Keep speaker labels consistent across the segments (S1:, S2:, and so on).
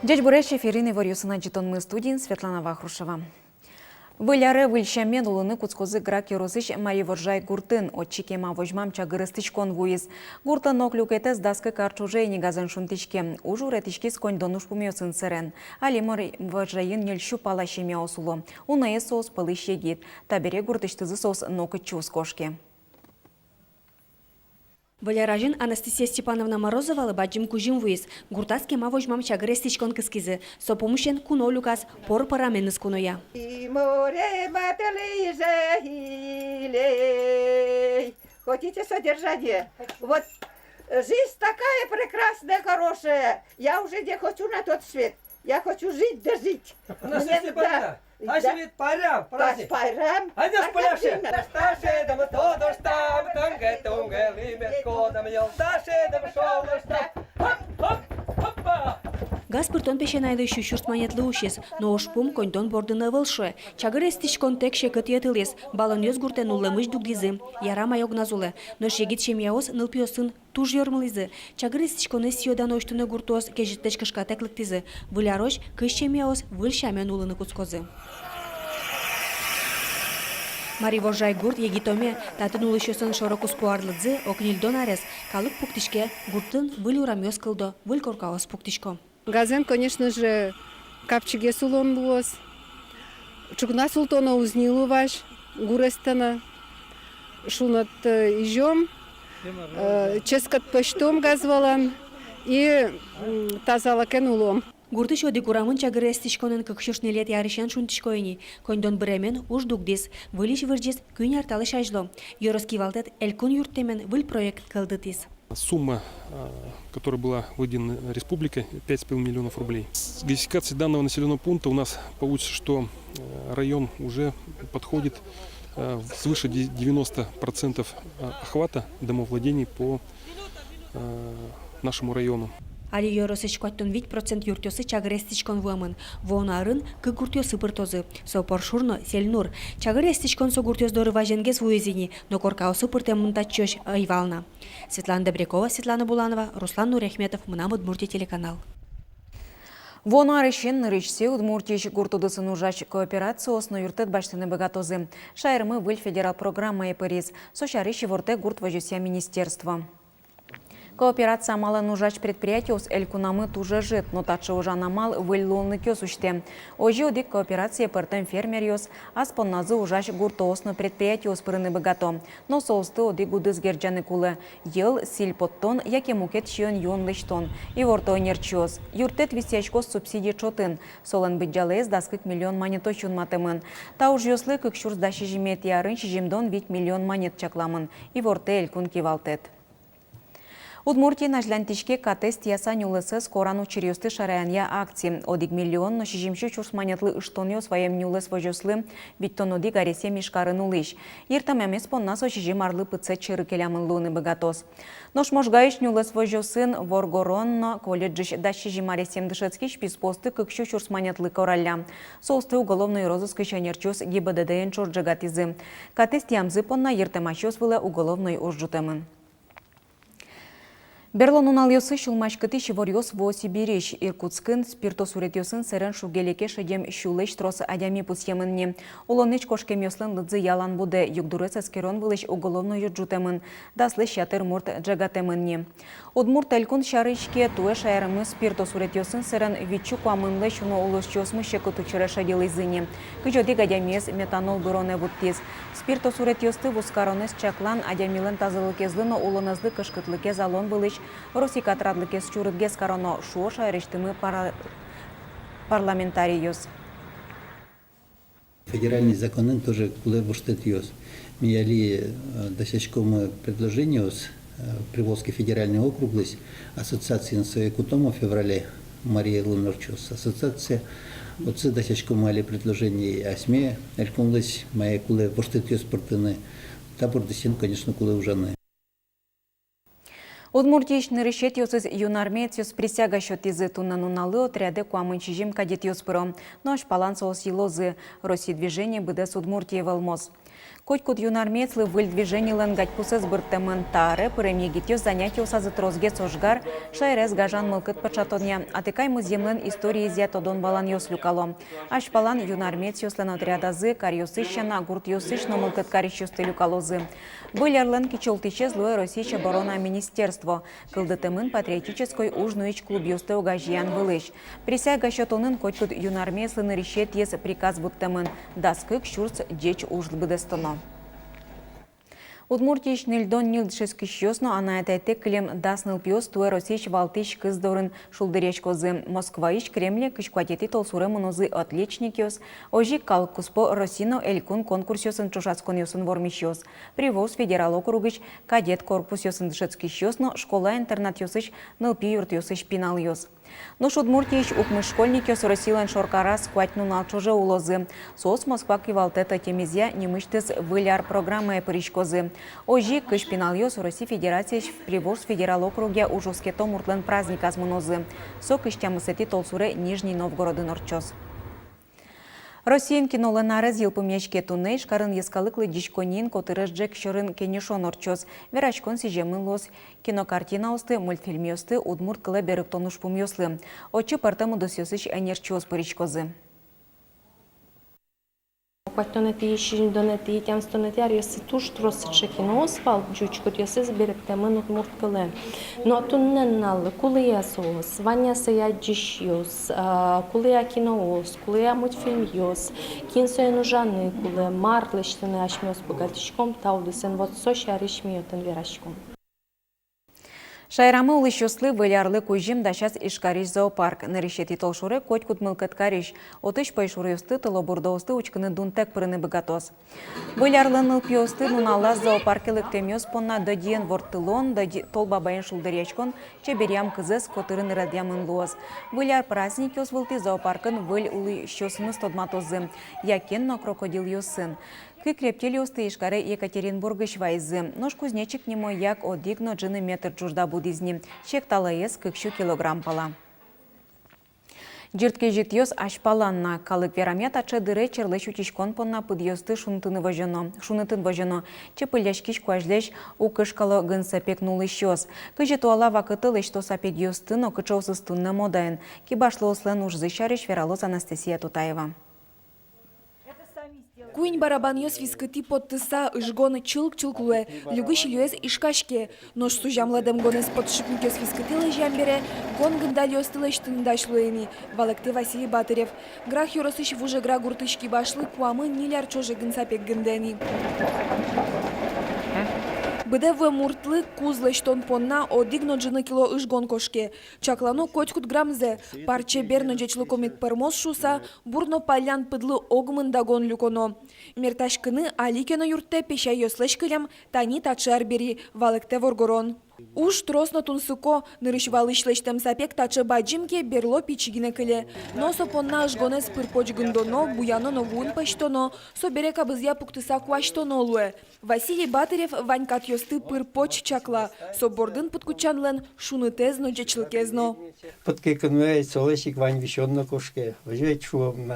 S1: Дядь Буреш эфирины варюсына житонны студин Светлана Вахрушева. Выляре выльщамен улыны куцкозы грак ерозыш Мария Воржай гуртын отчикема вожмам чагырыстычкон вуиз. Гуртын оклюкетес даскы карчуже негазын шунтичке. Ужу ретички сконь донуш пумиосын сырен. Али Мария Воржайын нельщу палащеме осуло. Унае соус пылыш егит. Табере гуртыштызы соус нокы чуз кошки.
S2: Валяражин Анастасия Степановна Морозова лыбаджим кужим вуиз. Гуртаске ма вожмам чагрестичкон кыскизы. Со помощен куно люкас пор параменыз куноя.
S3: Хотите содержание? Вот жизнь такая прекрасная, хорошая. Я уже не хочу на тот свет. Я хочу жить да жить.
S4: Анастасия Степановна, а живет парям, праздник.
S3: Парям?
S4: А не спаляши. Старше, да мы то доштам, танге, тунге, лимет, кодам, ел, старше, да мы шел доштам. Хоп-хоп-хоппа.
S2: Гаспыртон пешенайды шүшүрт манетлы ушес, но ошпум коньтон бордыны вылшы. Чагрестичкон тек шекыт етылес, балын ёз гуртен улымыш дуглизы. Яра майок назулы, но шегит шемьяос нылпиосын туж йормылызы. Чагрестичконы сиодан оштуны гуртуос кежиттеч кышка теклыктизы. Вылярош кыш шемьяос выл шамен улыны куцкозы. Мария Воржай гурт егитоме татын улышосын шорокус пуарлыдзы окнильдон арес. Калык пуктишке гуртын выл урамёс кылдо, выл коркаос пуктишко.
S5: Газен, конечно же, капчиге сулон булос. Чугна султона узнилу ваш, гурестана. Шунат ижом, ческат пыштом газвалан и тазалакен улом.
S2: Гуртыш оди курамын чагырестичконын кыкшушны лет ярышан шунтишкойни. Коньдон бремен уж дугдес, вылиш вырджес күн арталы шажло. Йороски валтет элькун юрттемен выл проект кылдытис.
S6: Сумма, которая была выделена республикой, 5,5 миллионов рублей. С газификацией данного населенного пункта у нас получится, что район уже подходит свыше 90% охвата домовладений по нашему району.
S2: Али йоросыч коттон 8% юртёсы чагрестичкон вуамын. Вонарын кы гуртёсы пыртозы. Со поршурно сельнур. Чагрестичкон со гуртёс доры важенгес вуезини, но коркаосы пыртем мунтачёш айвална. Светлана Добрякова, Светлана Буланова, Руслан Нурехметов, Мнам Удмуртия телеканал.
S1: Вонарышын нырышсе Удмуртич гуртудысын ужач кооперация осно юртет баштыны богатозы. Шайрмы выль федерал программа эпарис. Сошарыщи ворте гурт вожуся министерства. Кооперация мала нужач предприятиос элькунамы туже жит, но таче ужана мал выльлонны кёсучте. Ожи одик кооперация пертем фермерьос, аспонназы ужач гуртоосно предприятиос пырыны богато. Но соусты одик гудыз герджаны кулы. Ел сильпоттон, яке мукет шион юн лыштон. И ворто нерчиос. Юртет висячкос субсидий чотын. Солен быджалез даскык миллион монет очун матымын. Та уж ёслы кыкшур сдаши жимет ярын шижимдон 8 миллион монет чакламын. И ворте элькун кивалтет. Удмуртия нажлантичке катест ясан юлысы скорану черёсты шараянья акции. Одик миллион, но шижимшу чурс манетлы ыштоньо своем нюлыс вожослы, биттон одик аресе мишкарын улыш. Иртам эмес поннасо шижим арлы пыце чырыкелямын луны богатос. Нош можгаиш нюлыс вожосын Воргоронно колледжиш да шижим аресем дышецкий шписпосты кыкшу чурс манетлы коралля. Соусты уголовный розыск ищанерчус ГИБДДН чорджагатизы. Катест ямзы понна иртамащос вылы уголовный ожжутемын. Берлонун алйосы шулмашкыты шиворьос во Сибириш. Иркутскын спиртос уретьосын сэрэн шугелеке шедем шулэш трос адями пусьемынне. Улоныч кошкемёслын лыдзы ялан буде. Югдурец аскерон вылыш уголовно юджутемын. Даслы шатыр мурт джагатемынне. Удмурт элькун шарышке туэ шайрымы спиртос уретьосын сэрэн вичу куамынлы шуно улышчосмы шекуту чырэшадилы зыне. Кыжодик адямес метанол буроне вуттиз. Спиртос уретьосты вускаронес чаклан адямилын тазылыкезлы, но улонызды кышкытлыкез алон вылыш. Росик отрадлыкес чурытгес кароно шуо шайрыштымы парламентариёс.
S7: Федеральный закон тоже кулебуштетьёс. Мияли досячком предложение Приволжский федеральный округ, ассоциация Насоекутома в феврале Мария Лунорчус. Ассоциация отцы досячком мали предложение осьме элькунлась моя кулебуштетьёс портыны. Табордесин, конечно, кулеужаны.
S1: Удмуртичный решет ёсыз юнармециус присяга счетизы туннануналы отряды куамынчижим кадет ёспыро. Нож палансоос елозы России движение БДС Удмуртии Волмоз. Котькут юнармейцлы выль движений ленгать пусыз быртементаре, премьегитё занятие усазытрозге сожгар, шайрез гажан мылкыт початоня, атыкай муземлен истории зят одон балан ёслюкало. Аш палан юнармейц ёслен отрядазы, кар ёсыщана, гурт ёсыщно мылкыт карищ ёстылюкалозы. Былярлен кичолтыче злое Российское оборонное министерство. Кылдытымын патриотической ужнуич клуб ёсты угажьян вылыш. Присяга счетонын котькут юнармейцлын решет ес приказ буттымын. Даскык шурц деч ужл быдестоно. Удмуртич нильдон нилдшес кищосно, ана это клем дасныл пьос туэ Российч валтыч кыздорын шулдыреш козы. Москваич Кремле кышкуатети толсуре монозы отличникиос, ожи калкуспо Росино элькун конкурсиосын чушацкон ёсын вормищос. Привоз федерал округыч кадет корпус ёсын дшец кищосно, школа-интернат ёсыч нылпи юрт ёсыч пинал ёс. Но Удмуртич укмыш школьники соросилен шоркарас кватну налчуже улозы. Сос Москва кивалтета темизя немыштыз выляр программы паричкозы. Ожи кышпинал ёс России Федерации в Приволжск федерал округе ужускето муртлен праздник азмонозы. Со кыштямысети толсуре Нижний Новгород норчос. Россиин киноленарез елпымешке тунней шкарын ескалыклы дичконин котырыш джек шырын кенешон орчос. Верачкон сижемын лос кинокартина осты, мультфильм ёсты, удмурт кылы берык тонуш пум ёслы. Очы партамы досёсыч энерчиос паричкозы.
S8: Quattroneti și doneti tiam stoneti ar esi tuș trosce kinos fal jučkut esi zbirkte manut murtkale. No tunnenal kulia sos, vania se ya jishios, kulia kinos, kulia multfilmios, kinso enujany kule marleštene ašmios bogatishkom taudisen vot sošarishmioten verashkom.
S1: Шайрамы улышёслы вылярлы кужим дашас ишкариш зоопарк. Нарешети толшуре котькут мылкат кариш. Отыш пайшурёсты тылобурдоосты учкыны дунтек пырыны богатос. Вылярлы нылпиосты нуналас зоопарке лыктемёс понна додиен вортылон, толба байын шулдырячкон, чеберям кызыс котырын радиамын луос. Выляр праздник ёс вылты зоопаркын выль улышёсыны стодматозы. Якенно крокодил ёсын. Кыкрептели осты ишкаре Екатеринбургыш вайзы. Нож кузнечик немо як одигно джины метр чужда будизни. Чек талаес кыкшу килограмм пала. Жиртке житьёс ашпаланна. Калык верамет ачы дыре черлыш утишкон понна пыдьёсты шунытын вожоно. Чепыляшкиш куажлеш укышкало гынсапек нулышёс. Кыжы туала вакыты лышто сапек ёстыно кычоусыстынна модайын. Кибашлы ослен ужзы шарыш вералоз Анастасия Тутаева.
S2: Куинь барабан ёс вискати подтыса ышгоны чылк-чылклуэ, люгыш илюэс ишкашке. Нож сужамладым гонес подшипник ёс вискатила жамбере, гон гындаль ёстылыш тындашлуэни, валекте Василий Батырев. Грах юросыш вуже гра гуртышки башлы куамы ниляр чоже гынсапек гындени. БДВ муртлы кузлыштон понна одигно джины кило ышгон кошке. Чаклано котькут грамзе, парче берно джечлы комит пермос шуса, бурно палян пыдлы огмын дагон люконо. Мерташкыны аликено юртте пеша ёслеш кылям, тани тачар бери, валекте воргорон. Уж тросно тунсыко, нырыш валышлештем сапек тачы баджимке берло пичигине кыле. Но сопонна ышгонес пырпоч гындоно, буяно новун паштоно, соберека бызя пуктыса куаштоно луэ. Василий Батырев ванькат ёсты пырпоч чакла, собордын подкучанлен шунытезно джечлыкезно.
S9: Подкекануэй солешик вань вещённо кошке, вожвет шуом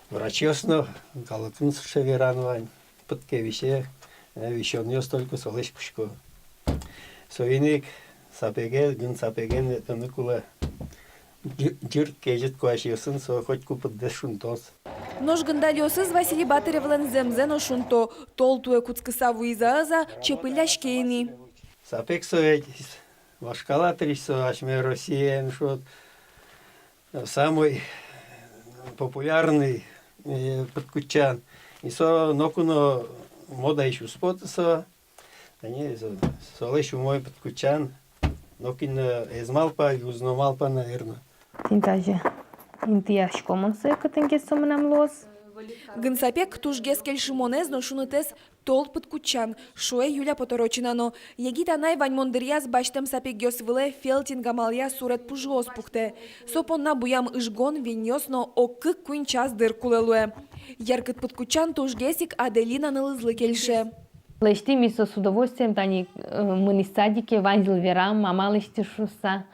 S9: врач ёсно, галакын шеверан вань, подке вище, вещён ёс только солеш пушко. Совиник сапеген, гын сапеген это ныкула жирт кежет куашиосын, со хоть купыт да шунтос.
S2: Нож гындалёсыз Василий Батыревлен земзено шунто, толтуэ куцкыса вуизааза чепыляшкейни.
S9: Сапек совет, вашкалатрич со ашме Россиен, шот самый популярный подкучан. И со нокуно мода еще спотаса. Они солещу мой подкучан, но кин из малпа, юзно малпа, наверное.
S8: Тинтаже. Интияшком он се катенге сомнам лос.
S2: Гынсапек тужгес кельшимонезно шунытес тол подкучан, шуэ Юля Поторочинано. Егит анай вань мондыряз баштем сапек гёсвыле фелтинга малия сурет пужгос пухте. Сопонна буям ышгон виньосно окык куин час дыр кулелуэ. Яркыт подкучан тужгесик Аделина нылызлы кельше.
S8: Лăști mi s удовольствием тани мыни садике ванзил верам, мама лăști шуса.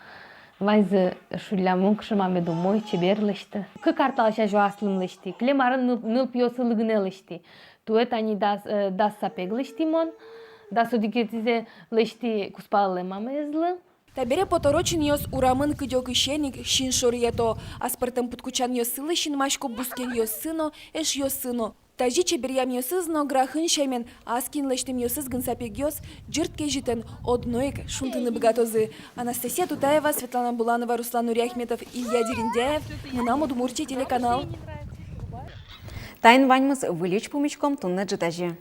S8: Ванзы шулямунг шамаме домой чебер лăști. Că cartalașa joaslым лăști. Клемарын ныл пиосы лыгыне лăști. Тует они да сапег лештимон, да судикетизе лешти куспаллы мамезлы.
S2: Табере поторочен йос урамын кыдёк ищеник щин шорьето, аспартым путкучан йос сылы щин машко бускен йос сыно, эш йос сыно. Тажи чеберьям йосыз, но грахын шемен, аскин лештим йосыз гынсапег йос, джиртке житен, одноек, шунтыны богатозы. Анастасия Тутаева, Светлана Буланова, Руслан Нуряхметов, Илья Дерендяев, Мунам Удмуртия телеканал.
S1: Тайн ваньмыз вылеч пумечком тунны джитажи.